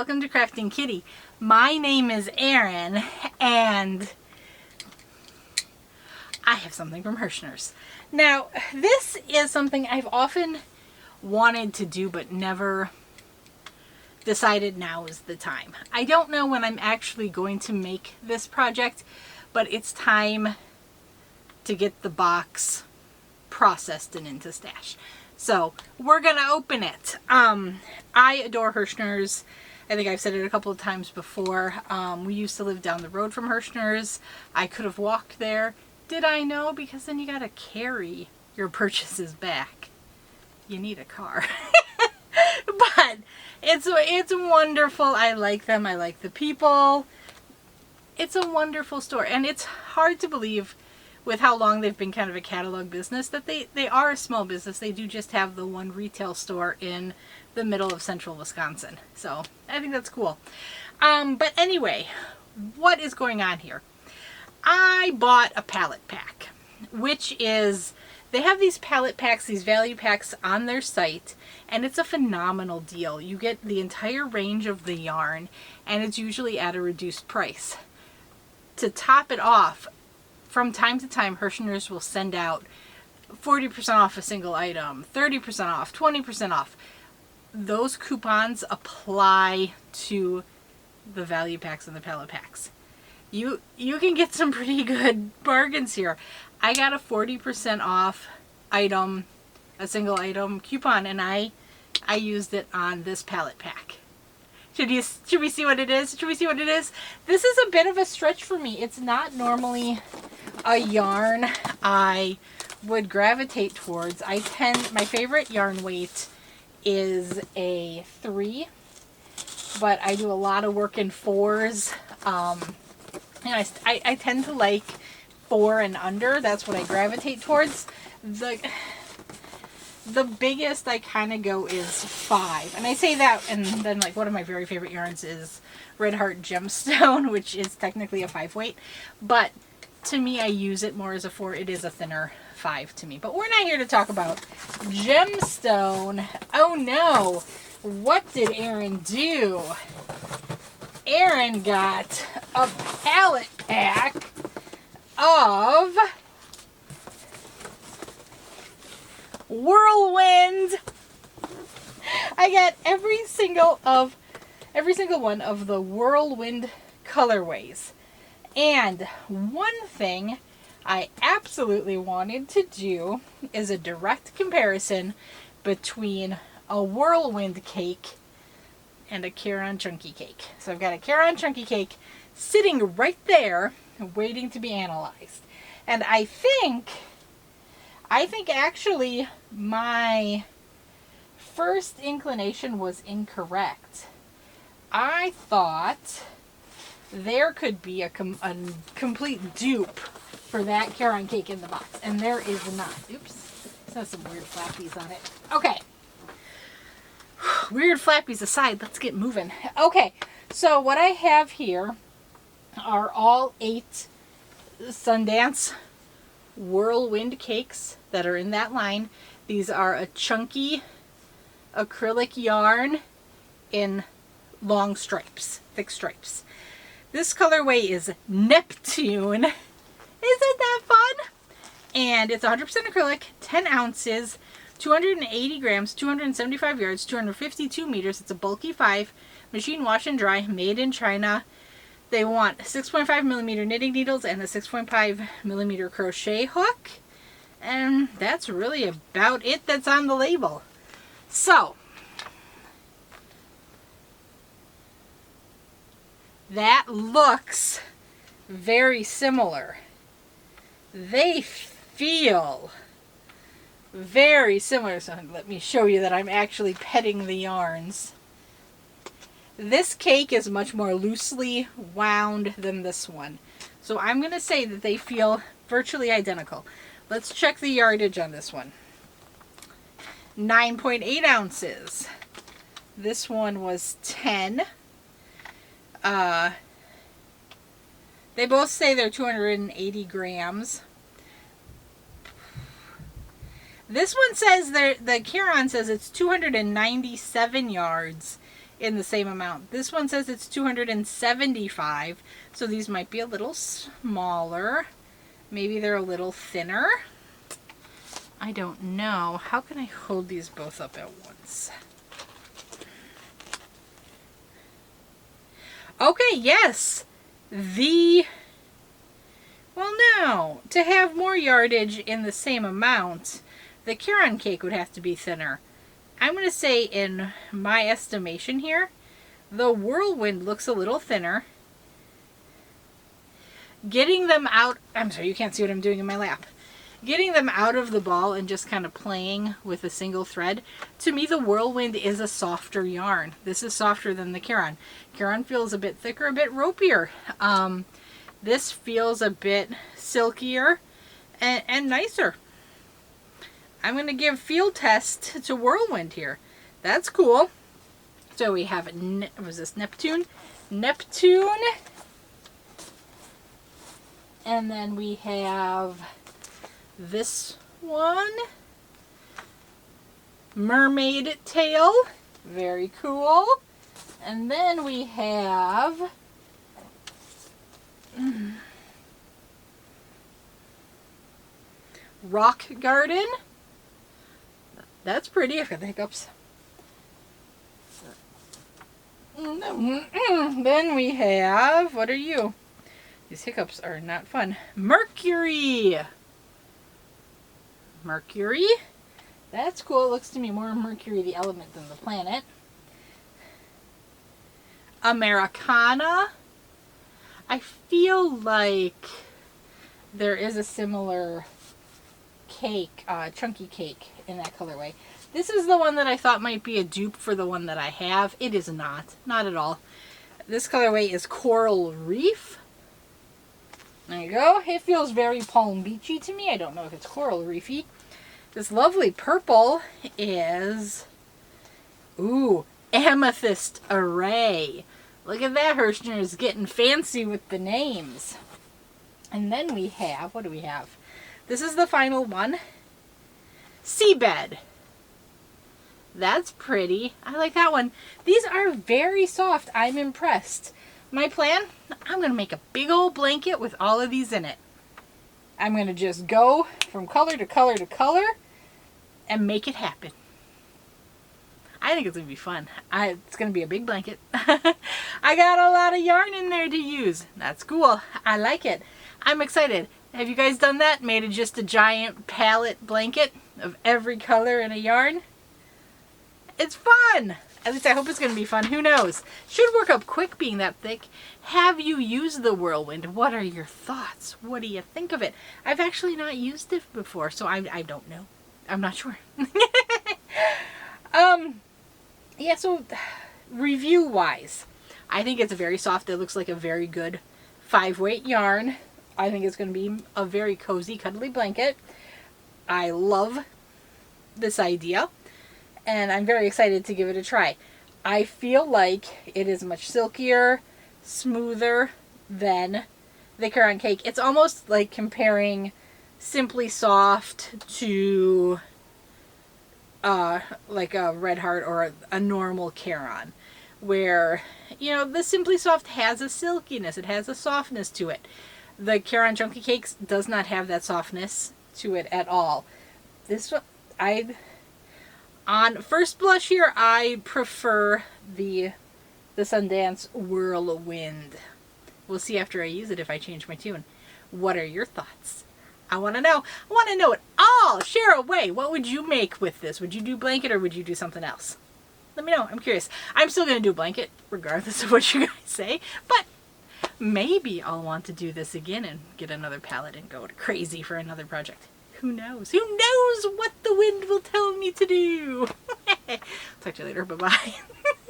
welcome to Krafting Kitty. My name is Erin, and I have something from Herrschners. Now, this is something I've often wanted to do, but never decided now is the time. I don't know when I'm actually going to make this project, but it's time to get the box processed and into stash. So we're gonna open it. I adore Herrschners. I think I've said it a couple of times before. We used to live down the road from Herrschners. I could have walked there. Did I know? Because then you gotta carry your purchases back. You need a car. But it's wonderful. I like them. I like the people. It's a wonderful store, and it's hard to believe with how long they've been kind of a catalog business that they are a small business. They do just have the one retail store in the middle of central Wisconsin. So I think that's cool. But anyway, what is going on here? I bought a palette pack, which is, they have these palette packs, these value packs on their site, and it's a phenomenal deal. You get the entire range of the yarn, and it's usually at a reduced price. To top it off, from time to time, Herrschners will send out 40% off a single item, 30% off, 20% off. Those coupons apply to the value packs and the palette packs. You can get some pretty good bargains here. I got a 40% off item, a single item coupon, and I used it on this palette pack. Should we see what it is? Should we see what it is? This is a bit of a stretch for me. It's not normally a yarn I would gravitate towards. My favorite yarn weight is a 3, but I do a lot of work in 4s. And I tend to like 4 and under. That's what I gravitate towards. The biggest I kind of go is 5. And I say that, and then like one of my very favorite yarns is Red Heart Gemstone, which is technically a 5 weight. But to me, I use it more as a 4. It is a thinner 5 to me. But we're not here to talk about gemstone. Oh no! What did Erin do? Erin got a palette pack of WhirlWind. I got every single one of the WhirlWind colorways. And one thing I absolutely wanted to do is a direct comparison between a WhirlWind cake and a Caron Chunky cake. So I've got a Caron Chunky cake sitting right there waiting to be analyzed. And I think actually my first inclination was incorrect. I thought there could be a complete dupe for that Caron cake in the box, and there is not. Oops, this has some weird flappies on it. Okay, weird flappies aside, let's get moving. Okay, so what I have here are all 8 Sundance WhirlWind cakes that are in that line. These are a chunky acrylic yarn in long stripes, thick stripes. This colorway is Neptune. Isn't that fun? And it's 100% acrylic, 10 ounces, 280 grams, 275 yards, 252 meters. It's a bulky 5, machine wash and dry, made in China. They want 6.5 millimeter knitting needles and a 6.5 millimeter crochet hook. And that's really about it that's on the label. So, that looks very similar. They feel very similar. So let me show you that I'm actually petting the yarns. This cake is much more loosely wound than this one. So I'm going to say that they feel virtually identical. Let's check the yardage on this one. 9.8 ounces. This one was 10. They both say they're 280 grams. This one says, the Caron says it's 297 yards in the same amount. This one says it's 275, so these might be a little smaller. Maybe they're a little thinner. I don't know. How can I hold these both up at once? Okay, yes. Well, no. To have more yardage in the same amount, the Krafting cake would have to be thinner. I'm going to say, in my estimation here, the WhirlWind looks a little thinner. Getting them out, I'm sorry, you can't see what I'm doing in my lap. Getting them out of the ball and just kind of playing with a single thread, to me the WhirlWind is a softer yarn. This is softer than the Krafting. Krafting feels a bit thicker, a bit ropier. This feels a bit silkier and nicer. I'm going to give field test to WhirlWind here. That's cool. So we have, was this Neptune? Neptune. And then we have this one. Mermaid tail. Very cool. And then we have Rock Garden. That's pretty. I've got the hiccups. Then we have, what are you? These hiccups are not fun. Mercury. Mercury. That's cool. It looks to me more Mercury the element than the planet. Americana. I feel like there is a similar cake, chunky cake in that colorway. This is the one that I thought might be a dupe for the one that I have. It is not. Not at all. This colorway is Coral Reef. There you go. It feels very Palm Beachy to me. I don't know if it's Coral Reefy. This lovely purple is, ooh, Amethyst Array. Look at that, Herrschners getting fancy with the names. And then we have, what do we have? This is the final one. Seabed. That's pretty. I like that one. These are very soft. I'm impressed. My plan, I'm going to make a big old blanket with all of these in it. I'm going to just go from color to color to color and make it happen. I think it's going to be fun. It's going to be a big blanket. I got a lot of yarn in there to use. That's cool. I like it. I'm excited. Have you guys done that? Made it just a giant palette blanket of every color in a yarn? It's fun! At least I hope it's going to be fun. Who knows? Should work up quick being that thick. Have you used the WhirlWind? What are your thoughts? What do you think of it? I've actually not used it before, so I don't know. I'm not sure. Yeah, so review-wise, I think it's very soft. It looks like a very good 5-weight yarn. I think it's going to be a very cozy, cuddly blanket. I love this idea, and I'm very excited to give it a try. I feel like it is much silkier, smoother than the Krafting cake. It's almost like comparing Simply Soft to like a Red Heart or a normal Krafting, where, you know, the Simply Soft has a silkiness, it has a softness to it. The Krafting Chunky Cakes does not have that softness to it at all. This one, on first blush here, I prefer the Sundance WhirlWind. We'll see after I use it if I change my tune. What are your thoughts? I want to know. I want to know it all. Share away. What would you make with this? Would you do blanket or would you do something else? Let me know. I'm curious. I'm still going to do blanket regardless of what you guys say, but maybe I'll want to do this again and get another palette and go crazy for another project. Who knows? Who knows what the wind will tell me to do? Talk to you later. Bye-bye.